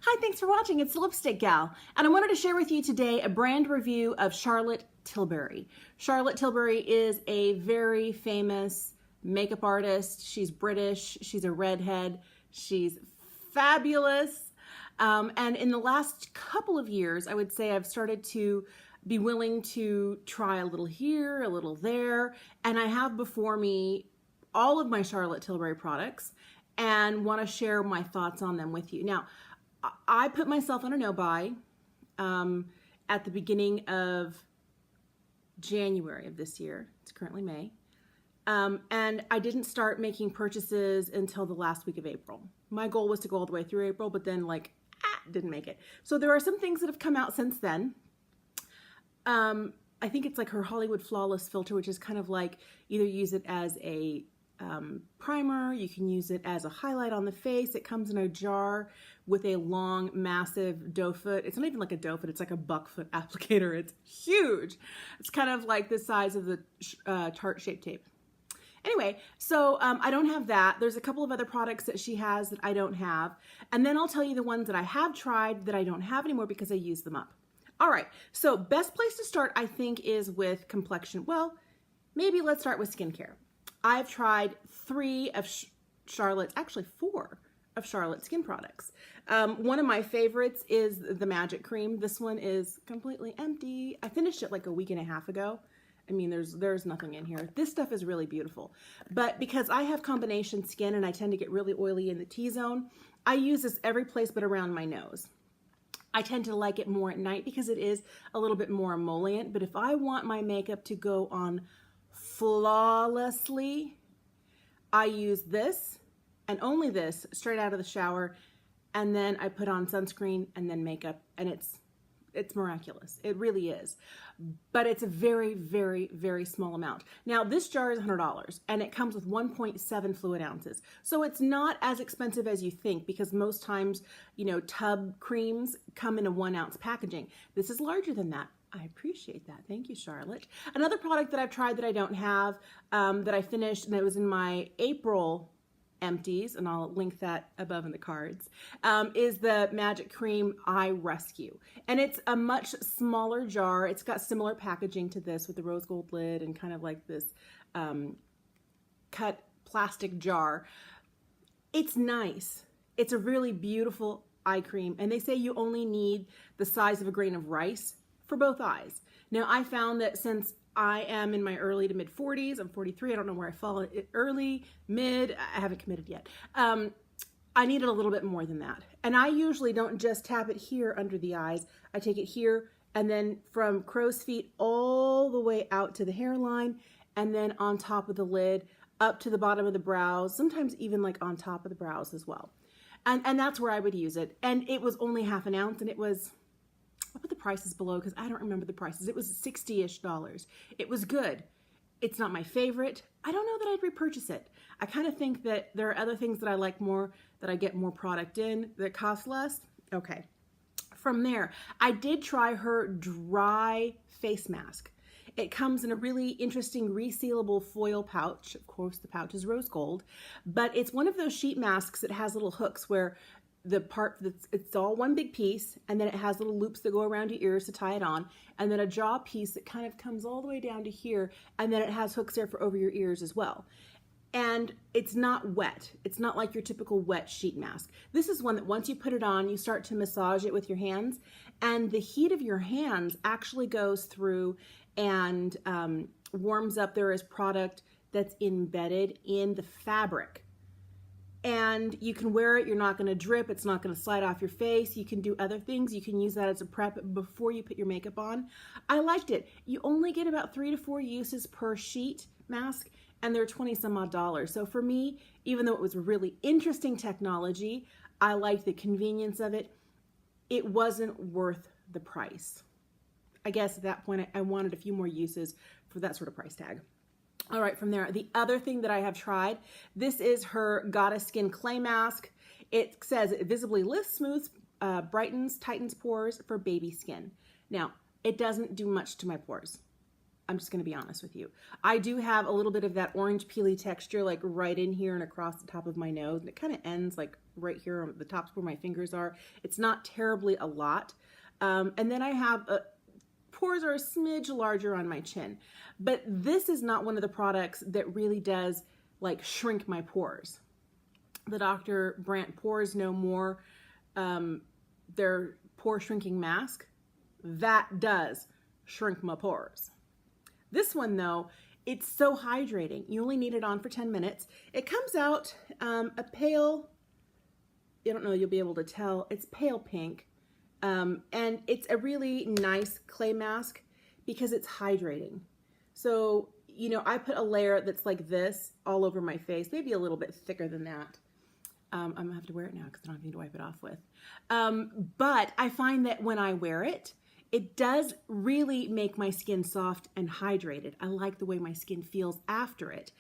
Hi, thanks for watching. It's the Lipstick Gal, and I wanted to share with you today a brand review of Charlotte Tilbury. Charlotte Tilbury is a very famous makeup artist. She's British, she's a redhead, she's fabulous. And in the last couple of years, I would say I've started to be willing to try a little here, a little there, and I have before me all of my Charlotte Tilbury products and want to share my thoughts on them with you. Now, I put myself on a no-buy at the beginning of January of this year. It's currently May. And I didn't start making purchases until the last week of April. My goal was to go all the way through April, but then didn't make it. So there are some things that have come out since then. I think it's like her Hollywood Flawless filter, which is kind of like either use it as a primer, you can use it as a highlight on the face. It comes in a jar with a long, massive doe foot. It's not even like a doe foot, it's like a buck foot applicator. It's huge. It's kind of like the size of the Tarte Shape Tape. Anyway, so I don't have that. There's a couple of other products that she has that I don't have. And then I'll tell you the ones that I have tried that I don't have anymore because I used them up. All right, so best place to start, I think, is with complexion. Well, maybe let's start with skincare. I've tried 3 of Charlotte's, actually 4 of Charlotte's skin products. One of my favorites is the Magic Cream. This one is completely empty. I finished it like a week and a half ago. I mean, there's nothing in here. This stuff is really beautiful. But because I have combination skin and I tend to get really oily in the T-zone, I use this every place but around my nose. I tend to like it more at night because it is a little bit more emollient. But if I want my makeup to go on flawlessly, I use this and only this straight out of the shower, and then I put on sunscreen and then makeup, and it's miraculous. It really is. But it's a very, very, very small amount. Now, this jar is $100 and it comes with 1.7 fluid ounces. So it's not as expensive as you think, because most times, you know, tub creams come in a 1 ounce packaging. This is larger than that. I appreciate that. Thank you, Charlotte. Another product that I've tried that I don't have, that I finished, and it was in my April empties, and I'll link that above in the cards, is the Magic Cream Eye Rescue. And it's a much smaller jar. It's got similar packaging to this with the rose gold lid and kind of like this cut plastic jar. It's nice. It's a really beautiful eye cream, and they say you only need the size of a grain of rice for both eyes. Now, I found that since I am in my early to mid 40s, I'm 43, I don't know where I fall, early, mid, I haven't committed yet. I needed a little bit more than that. And I usually don't just tap it here under the eyes. I take it here and then from crow's feet all the way out to the hairline, and then on top of the lid, up to the bottom of the brows, sometimes even like on top of the brows as well. And that's where I would use it. And it was only half an ounce, and it was, I'll put the prices below because I don't remember the prices. It was $60-ish. It was good. It's not my favorite. I don't know that I'd repurchase it. I kind of think that there are other things that I like more, that I get more product in, that cost less. Okay. From there, I did try her dry face mask. It comes in a really interesting resealable foil pouch. Of course, the pouch is rose gold, but it's one of those sheet masks that has little hooks where the part that's, it's all one big piece, and then it has little loops that go around your ears to tie it on, and then a jaw piece that kind of comes all the way down to here, and then it has hooks there for over your ears as well. And it's not wet. It's not like your typical wet sheet mask. This is one that once you put it on, you start to massage it with your hands, and the heat of your hands actually goes through and warms up. There is product that's embedded in the fabric. And you can wear it, you're not going to drip, it's not going to slide off your face. You can do other things. You can use that as a prep before you put your makeup on. I liked it. You only get about 3 to 4 uses per sheet mask, and they're 20 some odd dollars. So for me, even though it was really interesting technology, I liked the convenience of it. It wasn't worth the price. I guess at that point, I wanted a few more uses for that sort of price tag. All right, from there, the other thing that I have tried, this is her Goddess Skin Clay Mask. It says it visibly lifts, smooths, brightens, tightens pores for baby skin. Now, it doesn't do much to my pores. I'm just going to be honest with you. I do have a little bit of that orange peely texture like right in here and across the top of my nose, and it kind of ends like right here on the tops where my fingers are. It's not terribly a lot. And then I have pores are a smidge larger on my chin. But this is not one of the products that really does like shrink my pores. The Dr. Brandt Pores No More, their pore shrinking mask, that does shrink my pores. This one though, it's so hydrating. You only need it on for 10 minutes. It comes out a pale, I don't know, you'll be able to tell, it's pale pink. And it's a really nice clay mask because it's hydrating. So, you know, I put a layer that's like this all over my face, maybe a little bit thicker than that. I'm gonna have to wear it now because I don't have anything to wipe it off with. But I find that when I wear it, it does really make my skin soft and hydrated. I like the way my skin feels after it.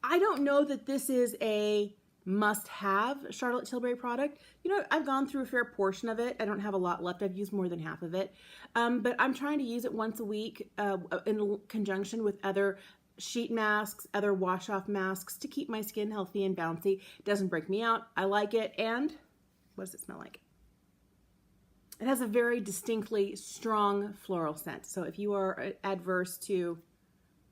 I don't know that this is a must-have Charlotte Tilbury product. You know, I've gone through a fair portion of it. I don't have a lot left. I've used more than half of it. But I'm trying to use it once a week in conjunction with other sheet masks, other wash-off masks to keep my skin healthy and bouncy. It doesn't break me out. I like it. And what does it smell like? It has a very distinctly strong floral scent. So if you are adverse to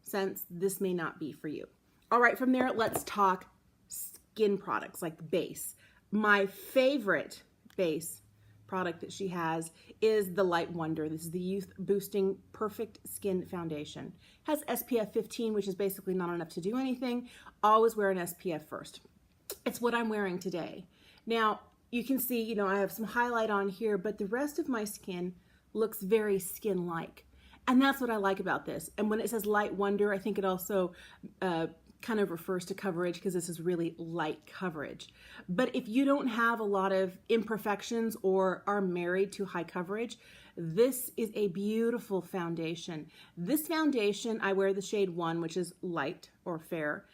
scents, this may not be for you. All right, from there, let's talk skin products like the base. My favorite base product that she has is the Light Wonder. This is the Youth Boosting Perfect Skin Foundation. It has SPF 15, which is basically not enough to do anything. Always wear an SPF first. It's what I'm wearing today. Now, you can see, you know, I have some highlight on here, but the rest of my skin looks very skin-like. And that's what I like about this. And when it says Light Wonder, I think it also kind of refers to coverage because this is really light coverage. But if you don't have a lot of imperfections or are married to high coverage, this is a beautiful foundation. This foundation, I wear the shade 1, which is light or fair.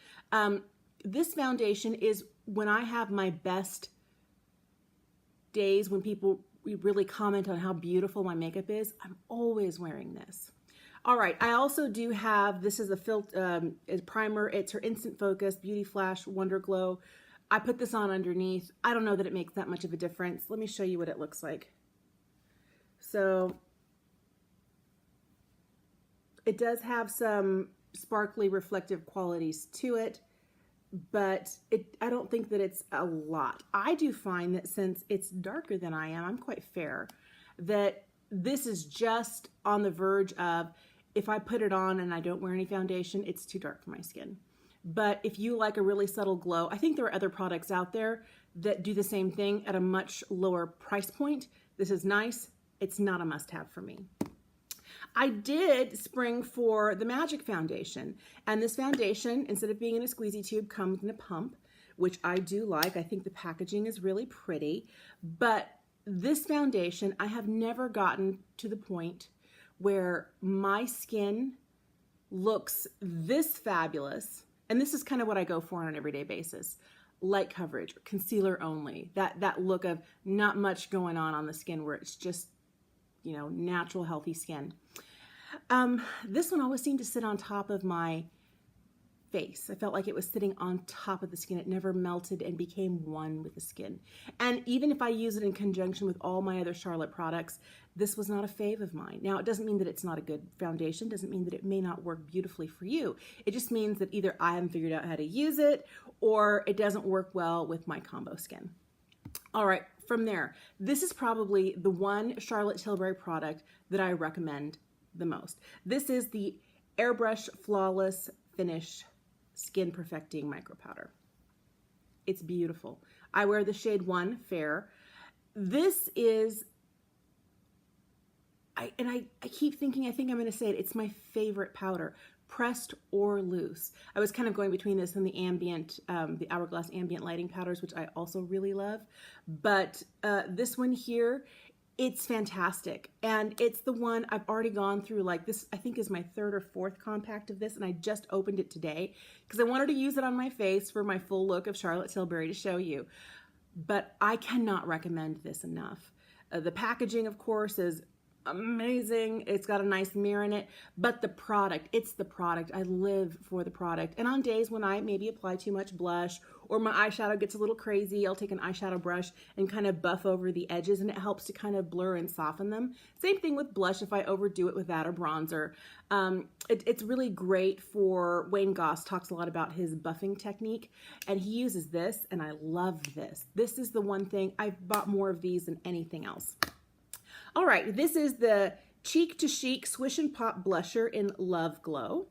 This foundation is when I have my best days, when people really comment on how beautiful my makeup is, I'm always wearing this. All right, I also do have, this is a primer. It's her Instant Focus Beauty Flash Wonder Glow. I put this on underneath. I don't know that it makes that much of a difference. Let me show you what it looks like. So it does have some sparkly reflective qualities to it, but I don't think that it's a lot. I do find that since it's darker than I am, I'm quite fair, that this is just on the verge of, if I put it on and I don't wear any foundation, it's too dark for my skin. But if you like a really subtle glow, I think there are other products out there that do the same thing at a much lower price point. This is nice. It's not a must-have for me. I did spring for the Magic Foundation, and this foundation, instead of being in a squeezy tube, comes in a pump, which I do like. I think the packaging is really pretty, but this foundation, I have never gotten to the point where my skin looks this fabulous, and this is kind of what I go for on an everyday basis. Light coverage, concealer only, that look of not much going on the skin where it's just, you know, natural, healthy skin. This one always seemed to sit on top of my face. I felt like it was sitting on top of the skin. It never melted and became one with the skin. And even if I use it in conjunction with all my other Charlotte products, this was not a fave of mine. Now, it doesn't mean that it's not a good foundation. Doesn't mean that it may not work beautifully for you. It just means that either I haven't figured out how to use it or it doesn't work well with my combo skin. All right, from there, this is probably the one Charlotte Tilbury product that I recommend the most. This is the Airbrush Flawless Finish Skin Perfecting Micro Powder. It's beautiful. I wear the shade 1 Fair. This is, I keep thinking, I think I'm going to say it, it's my favorite powder, pressed or loose. I was kind of going between this and the ambient, the Hourglass ambient lighting powders, which I also really love. But this one here, it's fantastic. And it's the one I've already gone through, like this, I think is my 3rd or 4th compact of this, and I just opened it today because I wanted to use it on my face for my full look of Charlotte Tilbury to show you. But I cannot recommend this enough. The packaging, of course, is amazing. It's got a nice mirror in it, but the product, it's the product. I live for the product. And on days when I maybe apply too much blush or my eyeshadow gets a little crazy, I'll take an eyeshadow brush and kind of buff over the edges, and it helps to kind of blur and soften them. Same thing with blush if I overdo it with that or bronzer. It's really great for, Wayne Goss talks a lot about his buffing technique, and he uses this, and I love this. This is the one thing, I've bought more of these than anything else. All right, this is the Cheek to Chic Swish and Pop Blusher in Love Glow.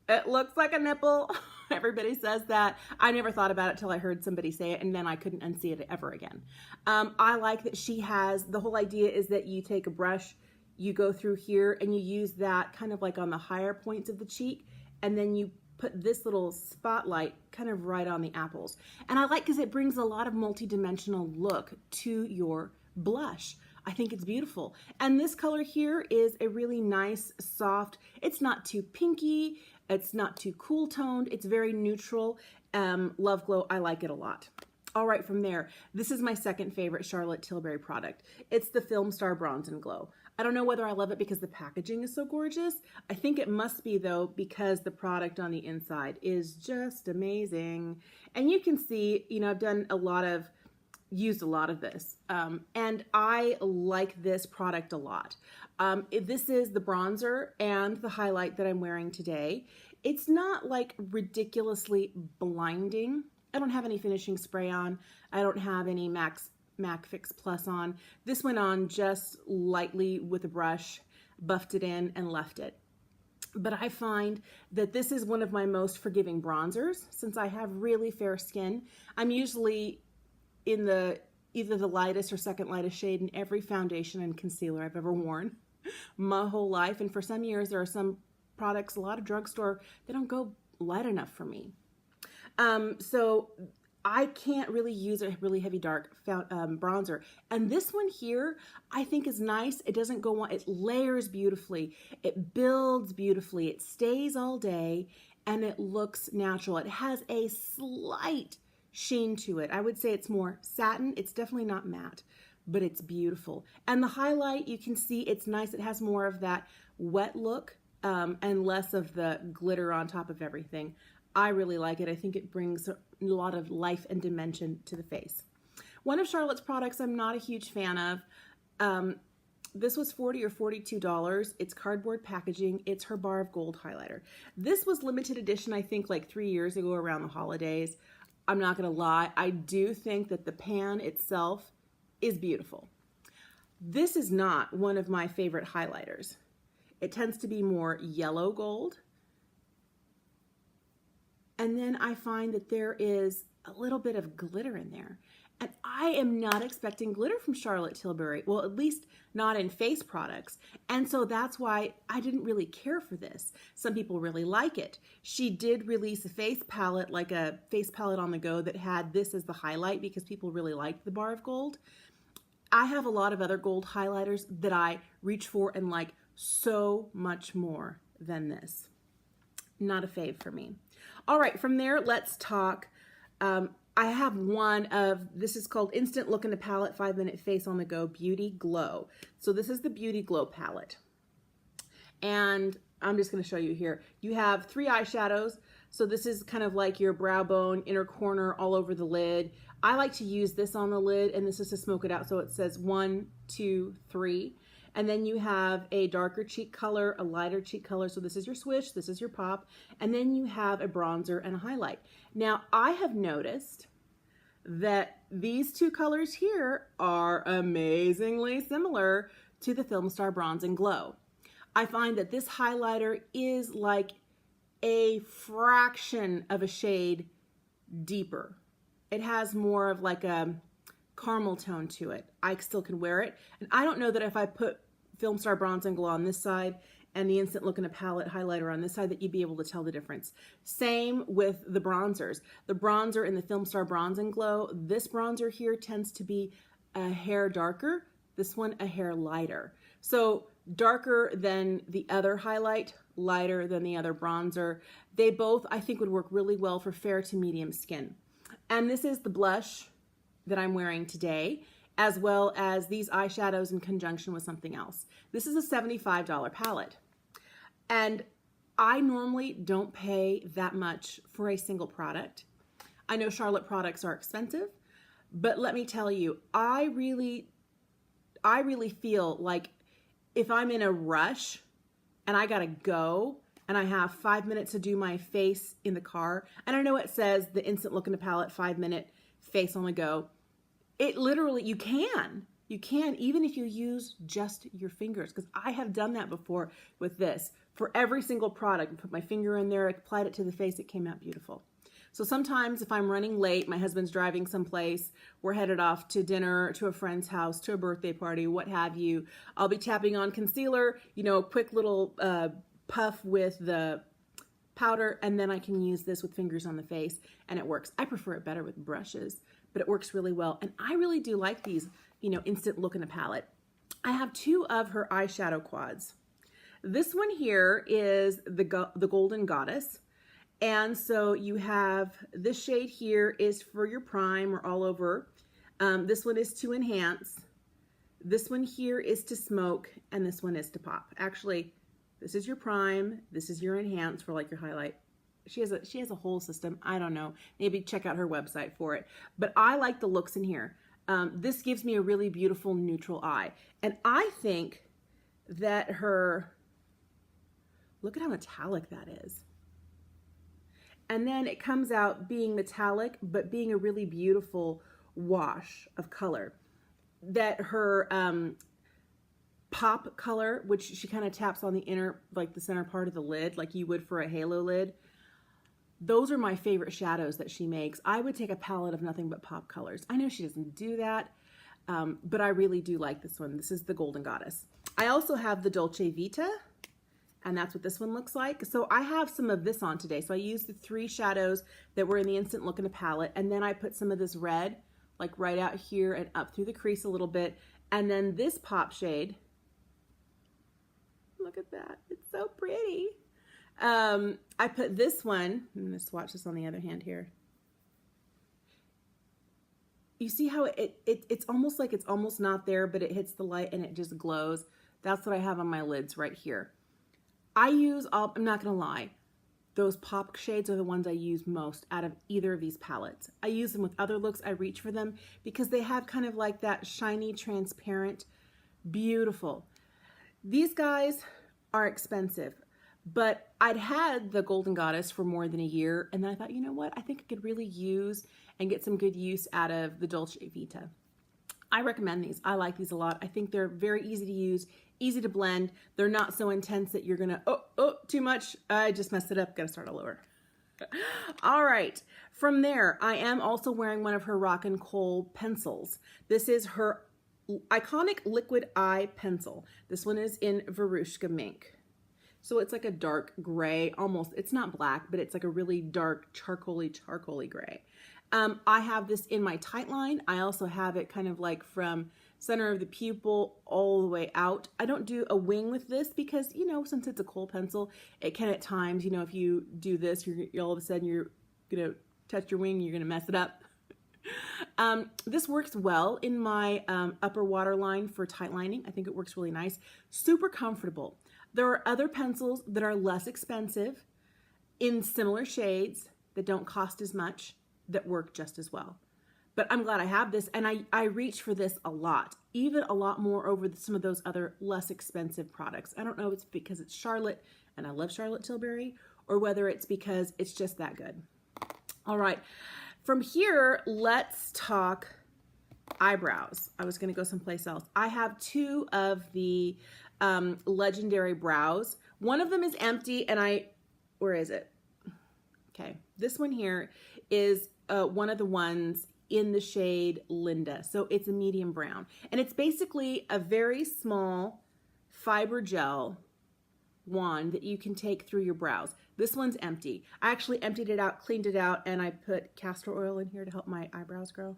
It looks like a nipple. Everybody says that. I never thought about it till I heard somebody say it, and then I couldn't unsee it ever again. I like that she has, the whole idea is that you take a brush, you go through here, and you use that kind of like on the higher points of the cheek, and then you put this little spotlight kind of right on the apples. And I like because it brings a lot of multi-dimensional look to your blush. I think it's beautiful. And this color here is a really nice, soft, it's not too pinky, it's not too cool toned, it's very neutral. Love Glow, I like it a lot. All right, from there, this is my second favorite Charlotte Tilbury product. It's the Film Star Bronze and Glow. I don't know whether I love it because the packaging is so gorgeous. I think it must be though because the product on the inside is just amazing. And you can see, you know, I've done used a lot of this, and I like this product a lot. This is the bronzer and the highlight that I'm wearing today. It's not like ridiculously blinding. I don't have any finishing spray on. I don't have any MAC Fix Plus on. This went on just lightly with a brush, buffed it in, and left it. But I find that this is one of my most forgiving bronzers since I have really fair skin. I'm usually in either the lightest or second lightest shade in every foundation and concealer I've ever worn my whole life. And for some years, there are some products, a lot of drugstore, they don't go light enough for me. So I can't really use a really heavy dark bronzer. And this one here, I think is nice. It doesn't go on, it layers beautifully. It builds beautifully. It stays all day and it looks natural. It has a slight sheen to it. I would say it's more satin. It's definitely not matte, but it's beautiful. And the highlight, you can see it's nice. It has more of that wet look and less of the glitter on top of everything. I really like it. I think it brings a lot of life and dimension to the face. One of Charlotte's products I'm not a huge fan of. This was $40 or $42. It's cardboard packaging. It's her Bar of Gold highlighter. This was limited edition, I think like 3 years ago around the holidays. I'm not gonna lie, I do think that the pan itself is beautiful. This is not one of my favorite highlighters. It tends to be more yellow gold. And then I find that there is a little bit of glitter in there. And I am not expecting glitter from Charlotte Tilbury. Well, at least not in face products. And so that's why I didn't really care for this. Some people really like it. She did release a face palette, like a face palette on the go that had this as the highlight because people really liked the Bar of Gold. I have a lot of other gold highlighters that I reach for and like so much more than this. Not a fave for me. All right, from there, let's talk. I have one of, this is called Instant Look in the Palette 5-Minute Face on the Go Beauty Glow. So this is the Beauty Glow palette. And I'm just gonna show you here. You have 3 eyeshadows. So this is kind of like your brow bone, inner corner, all over the lid. I like to use this on the lid, and this is to smoke it out. So it says 1, 2, 3. And then you have a darker cheek color, a lighter cheek color. So this is your swish, this is your pop. And then you have a bronzer and a highlight. Now, I have noticed that these 2 colors here are amazingly similar to the Film Star Bronze and Glow. I find that this highlighter is like a fraction of a shade deeper. It has more of like a caramel tone to it. I still can wear it. And I don't know that if I put Film Star Bronze and Glow on this side and the Instant Look in a Palette highlighter on this side that you'd be able to tell the difference. Same with the bronzers. The bronzer in the Film Star Bronze and Glow, this bronzer here tends to be a hair darker, this one a hair lighter. So darker than the other highlight, lighter than the other bronzer. They both, I think, would work really well for fair to medium skin. And this is the blush that I'm wearing today, as well as these eyeshadows in conjunction with something else. This is a $75 palette. And I normally don't pay that much for a single product. I know Charlotte products are expensive, but let me tell you, I really feel like if I'm in a rush and I gotta go and I have 5 minutes to do my face in the car, and I know it says the instant look in the palette, 5-minute face on the go. It literally, you can even if you use just your fingers, because I have done that before with this. For every single product, I put my finger in there, I applied it to the face, it came out beautiful. So sometimes if I'm running late, my husband's driving someplace, we're headed off to dinner, to a friend's house, to a birthday party, what have you, I'll be tapping on concealer, quick little puff with the powder, and then I can use this with fingers on the face, and it works. I prefer it better with brushes, but it works really well. And I really do like these, instant look in a palette. I have 2 of her eyeshadow quads. This one here is the Golden Goddess. And so you have this shade here is for your prime or all over. This one is to enhance. This one here is to smoke, and this one is to pop. Actually, this is your prime. This is your enhance for like your highlight. She has a whole system. I don't know. Maybe check out her website for it. But I like the looks in here. This gives me a really beautiful neutral eye. And I think that look at how metallic that is. And then it comes out being metallic, but being a really beautiful wash of color. That her pop color, which she kind of taps on the inner, like the center part of the lid, like you would for a halo lid. Those are my favorite shadows that she makes. I would take a palette of nothing but pop colors. I know she doesn't do that, but I really do like this one. This is the Golden Goddess. I also have the Dolce Vita, and that's what this one looks like. So I have some of this on today. So I used the 3 shadows that were in the instant look in the palette, and then I put some of this red, like right out here and up through the crease a little bit, and then this pop shade. Look at that, it's so pretty. I put this one, I'm gonna swatch this on the other hand here. You see how it's almost like it's almost not there, but it hits the light and it just glows. That's what I have on my lids right here. I'm not gonna lie, those pop shades are the ones I use most out of either of these palettes. I use them with other looks, I reach for them because they have kind of like that shiny, transparent, beautiful. These guys are expensive, but I'd had the Golden Goddess for more than a year, and then I thought, you know what? I think I could really use and get some good use out of the Dolce Vita. I recommend these. I like these a lot. I think they're very easy to use, easy to blend. They're not so intense that you're gonna, too much. I just messed it up. Gotta start all over. All right. From there, I am also wearing one of her Rock and Kohl pencils. This is her iconic liquid eye pencil. This one is in Verushka Mink. So it's like a dark gray, almost, it's not black, but it's like a really dark charcoaly gray. I have this in my tight line. I also have it kind of like from center of the pupil all the way out. I don't do a wing with this because, since it's a Kohl pencil, it can at times, if you do this, you're all of a sudden you're going to touch your wing, you're going to mess it up. This works well in my upper waterline for tight lining. I think it works really nice. Super comfortable. There are other pencils that are less expensive in similar shades that don't cost as much that work just as well. But I'm glad I have this, and I reach for this a lot, even a lot more over some of those other less expensive products. I don't know if it's because it's Charlotte and I love Charlotte Tilbury, or whether it's because it's just that good. All right. From here, let's talk eyebrows. I was going to go someplace else. I have 2 of the Legendary brows. One of them is empty, and where is it? Okay, this one here is one of the ones in the shade Linda. So it's a medium brown, and it's basically a very small fiber gel wand that you can take through your brows. This one's empty. I actually emptied it out, cleaned it out, and I put castor oil in here to help my eyebrows grow.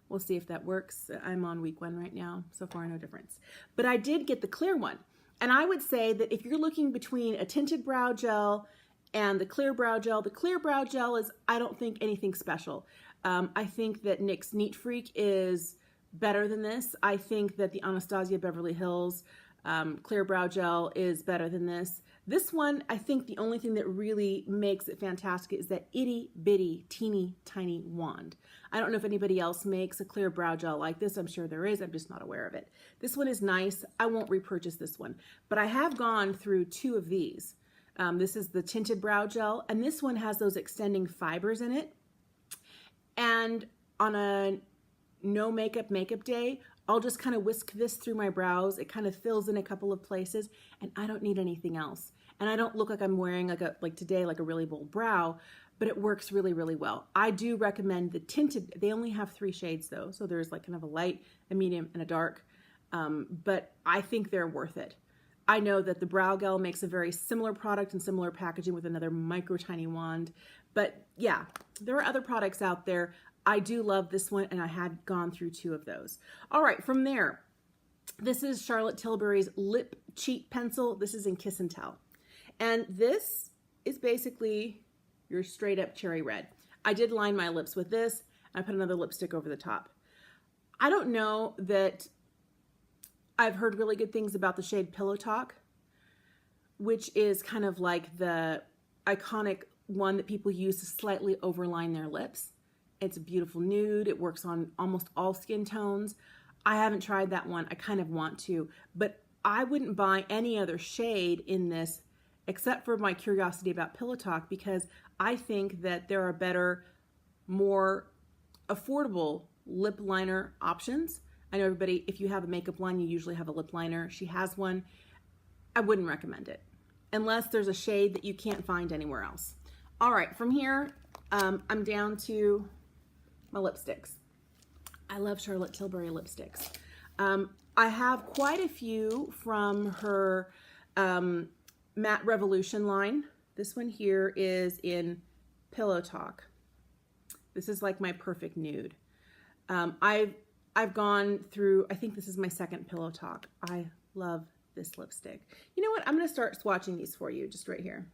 We'll see if that works. I'm on week 1 right now. So far, no difference. But I did get the clear one. And I would say that if you're looking between a tinted brow gel and the clear brow gel is, I don't think, anything special. I think that NYX Neat Freak is better than this. I think that the Anastasia Beverly Hills clear brow gel is better than this. This one, I think the only thing that really makes it fantastic is that itty bitty teeny tiny wand. I don't know if anybody else makes a clear brow gel like this. I'm sure there is. I'm just not aware of it. This one is nice. I won't repurchase this one, but I have gone through 2 of these. This is the tinted brow gel, and this one has those extending fibers in it. And on a no makeup day, I'll just kind of whisk this through my brows. It kind of fills in a couple of places, and I don't need anything else. And I don't look like I'm wearing like today, like a really bold brow, but it works really, really well. I do recommend the tinted. They only have 3 shades though. So there's like kind of a light, a medium, and a dark. But I think they're worth it. I know that the Brow Gel makes a very similar product and similar packaging with another micro tiny wand. But yeah, there are other products out there. I do love this one, and I had gone through 2 of those. All right, from there, this is Charlotte Tilbury's Lip Cheat Pencil. This is in Kiss and Tell. And this is basically your straight up cherry red. I did line my lips with this. I put another lipstick over the top. I don't know that I've heard really good things about the shade Pillow Talk, which is kind of like the iconic one that people use to slightly overline their lips. It's a beautiful nude. It works on almost all skin tones. I haven't tried that one. I kind of want to, but I wouldn't buy any other shade in this except for my curiosity about Pillow Talk, because I think that there are better, more affordable lip liner options. I know everybody, if you have a makeup line, you usually have a lip liner. She has one. I wouldn't recommend it unless there's a shade that you can't find anywhere else. All right, from here, I'm down to my lipsticks. I love Charlotte Tilbury lipsticks. I have quite a few from her Matte Revolution line. This one here is in Pillow Talk. This is like my perfect nude. I've gone through, I think this is my 2nd Pillow Talk. I love this lipstick. You know what? I'm going to start swatching these for you just right here.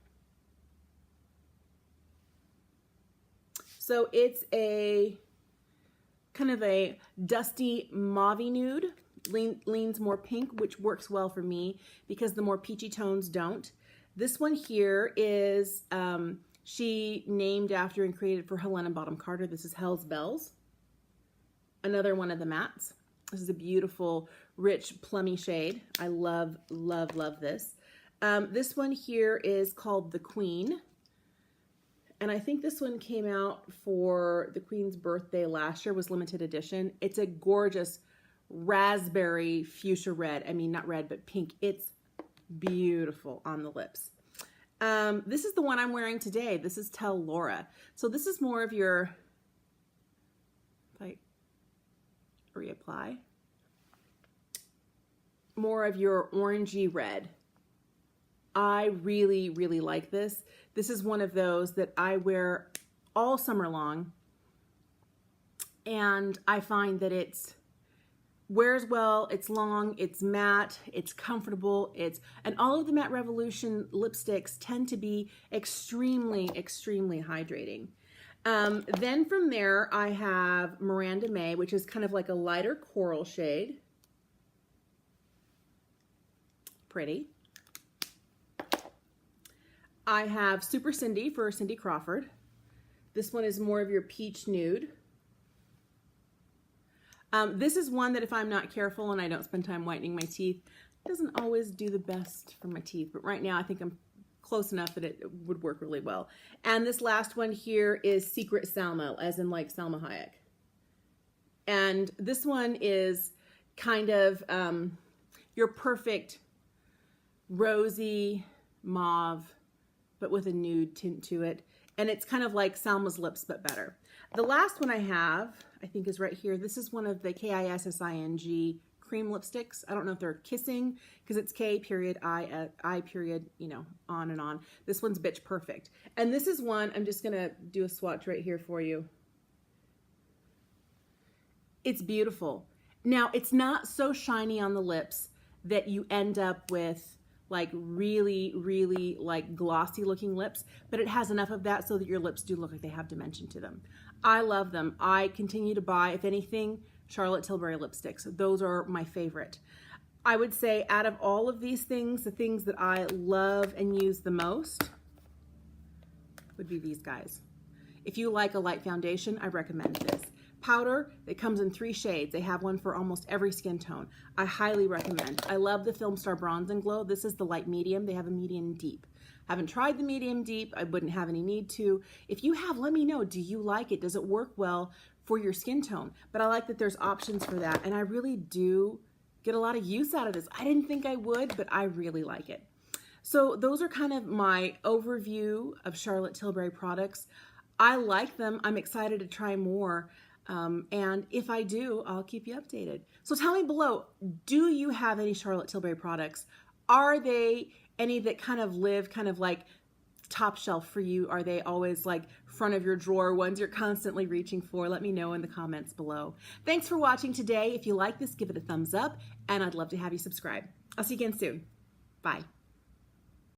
So it's a kind of a dusty mauve-y nude. Leans more pink, which works well for me because the more peachy tones don't. This one here is she named after and created for Helena Bonham Carter. This is Hell's Bells. Another one of the mattes. This is a beautiful, rich, plummy shade. I love, love, love this. This one here is called The Queen. And I think this one came out for the Queen's birthday last year, was limited edition. It's a gorgeous raspberry fuchsia red. I mean, not red, but pink. It's beautiful on the lips. This is the one I'm wearing today. This is Tell Laura. So this is more of your, if I reapply, more of your orangey red. I really, really like this. This is one of those that I wear all summer long. And I find that it's wears well, it's long, it's matte, it's comfortable, and all of the Matte Revolution lipsticks tend to be extremely, extremely hydrating. Then from there, I have Miranda May, which is kind of like a lighter coral shade. Pretty. I have Super Cindy for Cindy Crawford. This one is more of your peach nude. This is one that if I'm not careful and I don't spend time whitening my teeth, it doesn't always do the best for my teeth. But right now I think I'm close enough that it would work really well. And this last one here is Secret Salma, as in like Salma Hayek. And this one is kind of your perfect rosy mauve, but with a nude tint to it. And it's kind of like Salma's lips, but better. The last one I have, I think, is right here. This is one of the KISSING cream lipsticks. I don't know if they're kissing because it's K period I period, you know, on and on. This one's Bitch Perfect. And this is one, I'm just going to do a swatch right here for you. It's beautiful. Now, it's not so shiny on the lips that you end up with like really, really like glossy looking lips, but it has enough of that so that your lips do look like they have dimension to them. I love them. I continue to buy, if anything, Charlotte Tilbury lipsticks. Those are my favorite. I would say out of all of these things, the things that I love and use the most would be these guys. If you like a light foundation, I recommend this. Powder, it comes in 3 shades. They have one for almost every skin tone. I highly recommend. I love the Film Star Bronze and Glow. This is the light medium. They have a medium deep. Haven't tried the medium deep. I wouldn't have any need to. If you have, let me know. Do you like it? Does it work well for your skin tone? But I like that there's options for that, and I really do get a lot of use out of this. I didn't think I would, but I really like it. So those are kind of my overview of Charlotte Tilbury products. I like them. I'm excited to try more. And if I do, I'll keep you updated. So tell me below, do you have any Charlotte Tilbury products? Are they any that kind of live kind of like top shelf for you? Are they always like front of your drawer, ones you're constantly reaching for? Let me know in the comments below. Thanks for watching today. If you like this, give it a thumbs up, and I'd love to have you subscribe. I'll see you again soon. Bye.